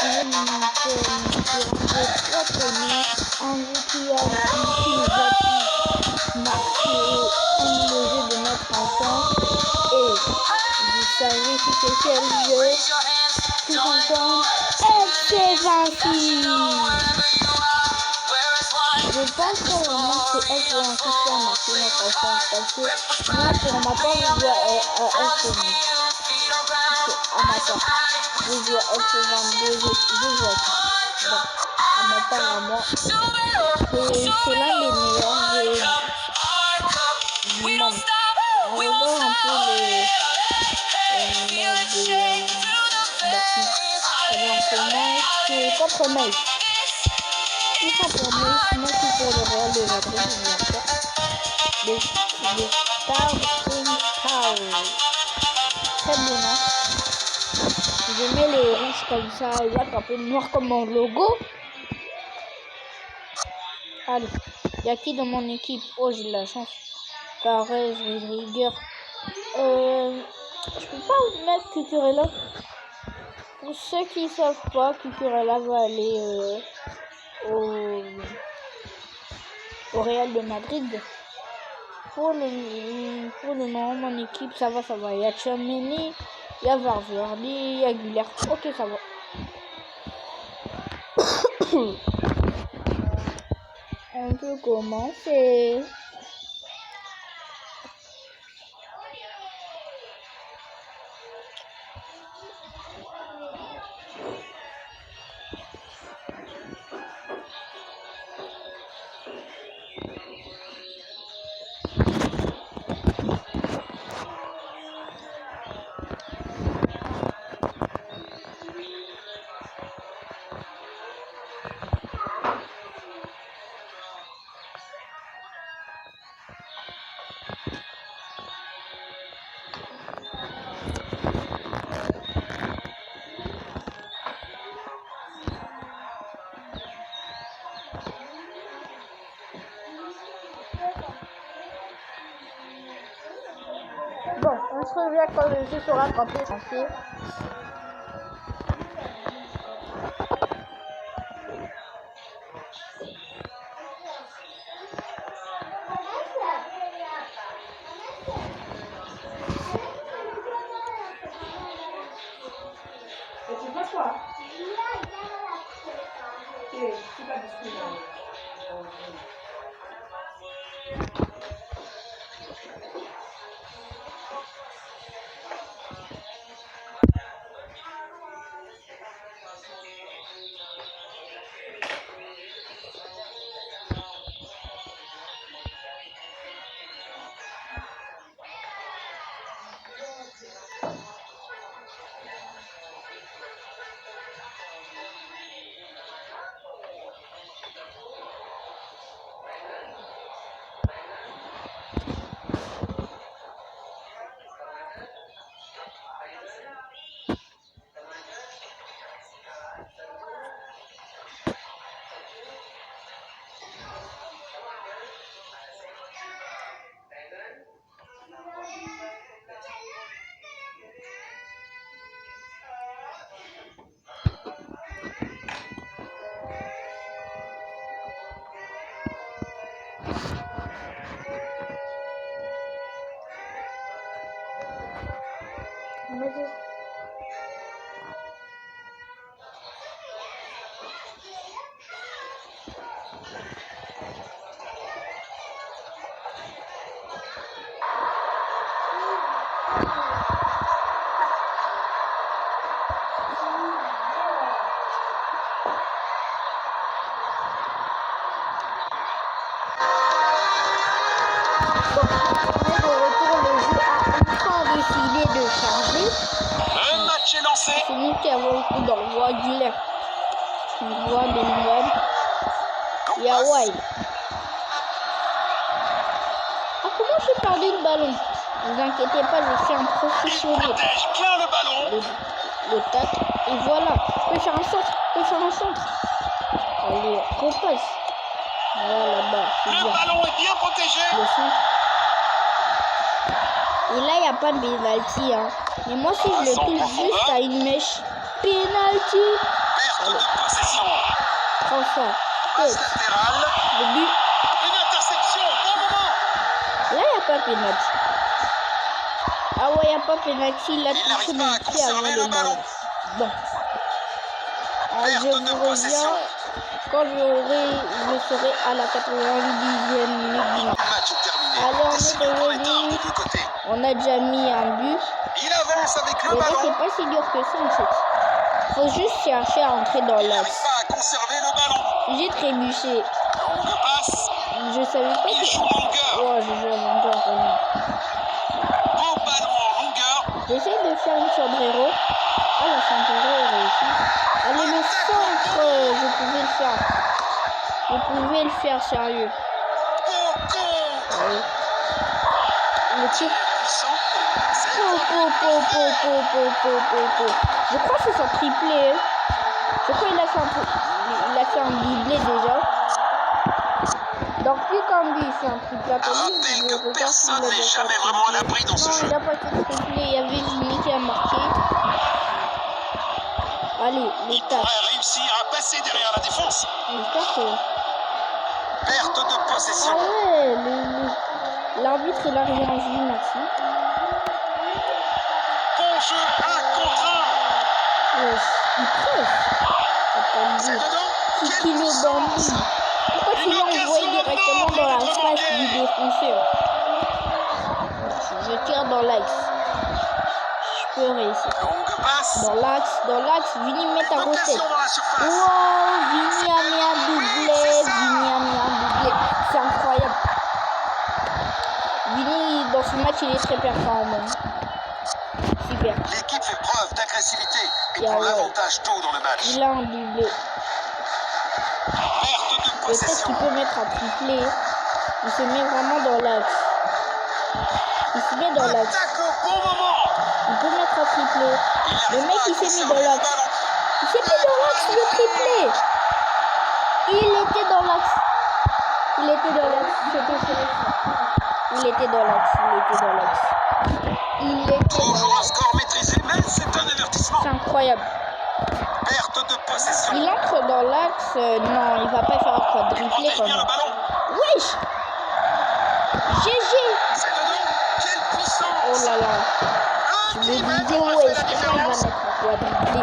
Vous savez si c'est quel jeu? Tout ensemble, FC26. Je pense que vraiment c'est FC26 qui a marqué notre enfance parce que moi pour ma part je joue à FC26. À ma part, je joue à FC22, je joue à tout. Bon, à ma part à moi, c'est l'un des meilleurs jeux du monde. On regarde un peu les c'est contre Metz. Tout ça pour Metz, moi c'est pour le Real de Madrid, bien sûr. Les Starting Power. Très bon, hein. Je mets les rouges comme ça, là, un peu noir comme mon logo. Allez, il y a qui dans mon équipe? Oh, j'ai de la chance. Carrez, Rigueur. Je peux pas vous mettre Cucurella. Pour ceux qui ne savent pas, Cucurella va aller au Real de Madrid. Pour le moment, mon équipe, ça va. Il y a Tchouaméni, il y a Valverde, il y a Aguilar. Ok, ça va. On peut commencer. Bon, on se revient quand le jeu sera complet. C'est nous qui avons le coup d'envoi. Aguilar. On voit Bellingham. Il y a Wild. Ah, comment j'ai perdu le ballon? Ne vous inquiétez pas, je suis un professionnel. Le tac. Et voilà. Je peux faire un centre. Allez, repasse. Voilà là-bas. Le ballon est bien protégé. Le centre. Et là, il n'y a pas de pénalty. Hein. Mais moi, si je le touche juste à une mèche, pénalty. Perte de possession. Prends ça. Passe Tête. latérale. Le but. Une interception au bon moment. Là, il n'y a pas penalty. Ah ouais, il n'y a pas penalty. Il a touché n'arrive mon pas à pied avant conserver le le ballon. Bon. Perte Je de vous possession. reviens quand je serai à la 90e minute du match. Le match est terminé. Allez, on est Décide le temps revenu. des deux côtés. On a déjà mis un but. Il avance avec le Mais là, ballon. c'est pas si dur que ça en fait. Faut juste chercher à entrer dans Il n'arrive l'axe. pas à conserver le ballon. J'ai trébuché. Longue passe. Je savais pas Il que... joue en longueur. Oh, je joue en longueur vraiment. Beau ballon en longueur. J'essaie de faire une sombrero. Ah, la sombrero est réussie. Allez, le centre, je pouvais le faire. Je pouvais le faire, sérieux. Au contre. Ouais. Le tir. Puissant. Je crois que c'est son triplé. Je crois qu'il a fait un doublé déjà. Donc, plus qu'un but, c'est un triplé. Rappelle que personne n'est jamais vraiment à l'abri dans ce Non, jeu. il n'a pas fait triplé. Il y avait Jimmy qui a marqué. Allez, les Il tâches. pourrait réussir à passer derrière la défense. J'espère que... Perte de Ah possession. ouais, l'arbitre il a rien vu, merci. Bon jeu 1 contre 1. Ouais, il presse. C'est dedans. Qui Quelle le puissance. bambou. Pourquoi tu l'envoies directement dans la face du défenseur? Je tire dans l'axe. Je peux réussir. Longue passe. Dans l'axe, Vini met ta grosse tête. Occasion dans la surface. Wow, Vini a mis un doublé. C'est incroyable. Vini, dans ce match, il est très performant. Super. L'équipe fait preuve d'agressivité et Yeah, prend ouais. l'avantage tôt dans le match. Il a un doublé. Perte de Peut-être possession. qu'il peut mettre un triplé. Il se met vraiment dans l'axe. Il se met dans l'axe. Attaque au bon moment. Il peut mettre un triplé. Il Le n'arrive mec, pas à il s'est mis conserver dans le l'axe. ballon. Il s'est mis dans l'axe, le triplé. Il était dans l'axe. Il était dans l'axe. Il était dans l'axe. Il était dans Toujours un l'axe. score maîtrisé, mais c'est un avertissement. C'est incroyable. Perte de possession. Il entre dans l'axe. Non, il va pas faire un Il quadruplé protège quand bien le même. ballon. Wesh. GG. C'est dedans. Quelle puissance. Oh là là. Un Je me millimètre disais, aurait ouais, fait la est-ce qu'il va différence. mettre un quadruplé?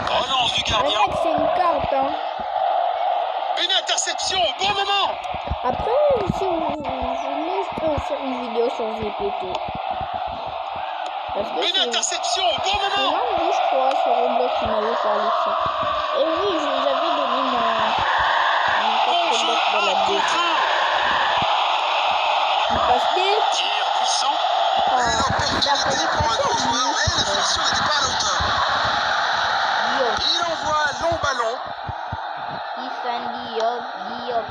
Relance du Le gardien. mec, c'est une carte, hein. Une interception au bon moment. Après, si vous voulez, je peux faire une vidéo sur VPT. Parce que Une c'est interception au bon c'est moment. l'un de je crois, sur Roblox qui m'avait parlé de ça. Et oui, j'avais donné mon Bon code jeu Roblox dans 1 la vidéo. contre 1. Il passe des... Tir puissant. Ah, Belle opportunité pour un gros joueur, mais la finition n'était pas à la hauteur. Yo, Il envoie un long ballon. Diop.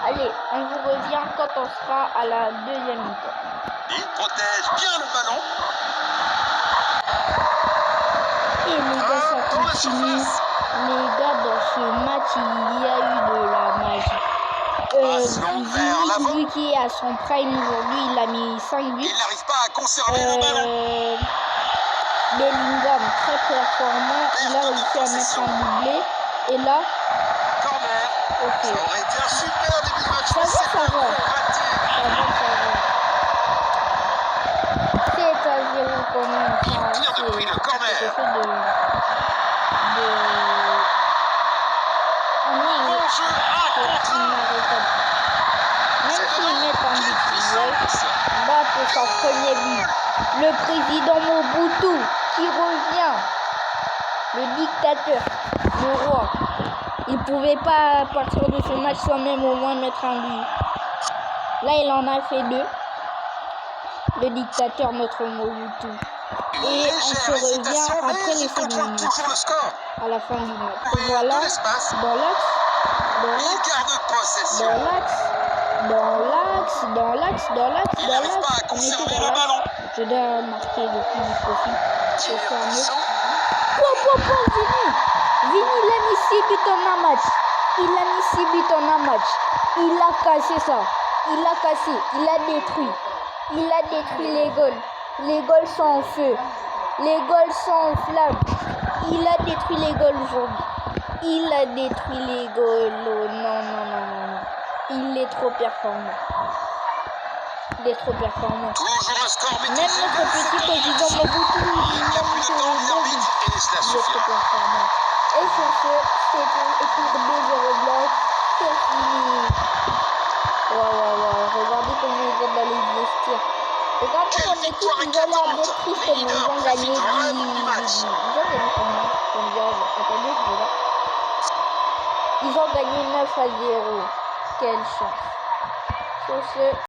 Allez, on vous revient quand on sera à la deuxième mi-temps. Il protège bien le ballon. Et les gars, ça Dans la continue. surface. Les gars, dans ce match, il y a eu de la magie. Passe longue vers l'avant. Lui qui est à son prime aujourd'hui, il a mis 5 buts. Il n'arrive pas à conserver le ballon. Bellingham, très performant. Il a réussi à mettre un doublé. Et là, Corner. ok. Ça aurait été un super début de match. Ça mais va, c'est ça un va. coup raté. C'est à 0 quand même. Il tire depuis le corner. C'est quelque chose on est Bon jeu 1 contre 1. inarrêtable. Même C'est s'ils dedans. mettent un Quelle but, puissance. là pour son premier but. Le président Mobutu qui revient. Le dictateur, le roi. Il pouvait pas à partir de ce match soi-même au moins mettre un but. Là il en a fait 2. Le dictateur, notre Mobutu. Et on se revient après les 5 minutes. Toujours le score. À la fin du match. Oui, Voilà, de l'espace. dans l'axe, Il garde possession. dans Il n'arrive pas à l'axe. On conserver était le dans l'axe. ballon. Je dois marquer le plus vite possible. Tir Pour faire mieux. puissant. Vini. Vini, il a mis 6 buts en un match. Il a cassé ça. Il a détruit. Il a détruit les goals. Les goals sont en feu. Les goals sont en flamme. Il a détruit les goals aujourd'hui. Il a détruit les goals. Oh, non. Il est trop performant. Il est trop performant. Toujours un score Même maîtrisé. notre petit président Mobutu, Il n'y a plus de temps, l'arbitre, et cela il est suffit. trop performant. Et sur ce, c'est pour B0 Block. C'est fini. Wow. Regardez comment ils ont dans les vestiaires. Regardez mon équipe, ils ont l'air d'être tristes, mais ils ont gagné. Ils ont gagné combien? Attendez, je vais là. Ils ont gagné 9-0. Quelle chance. Sur ce,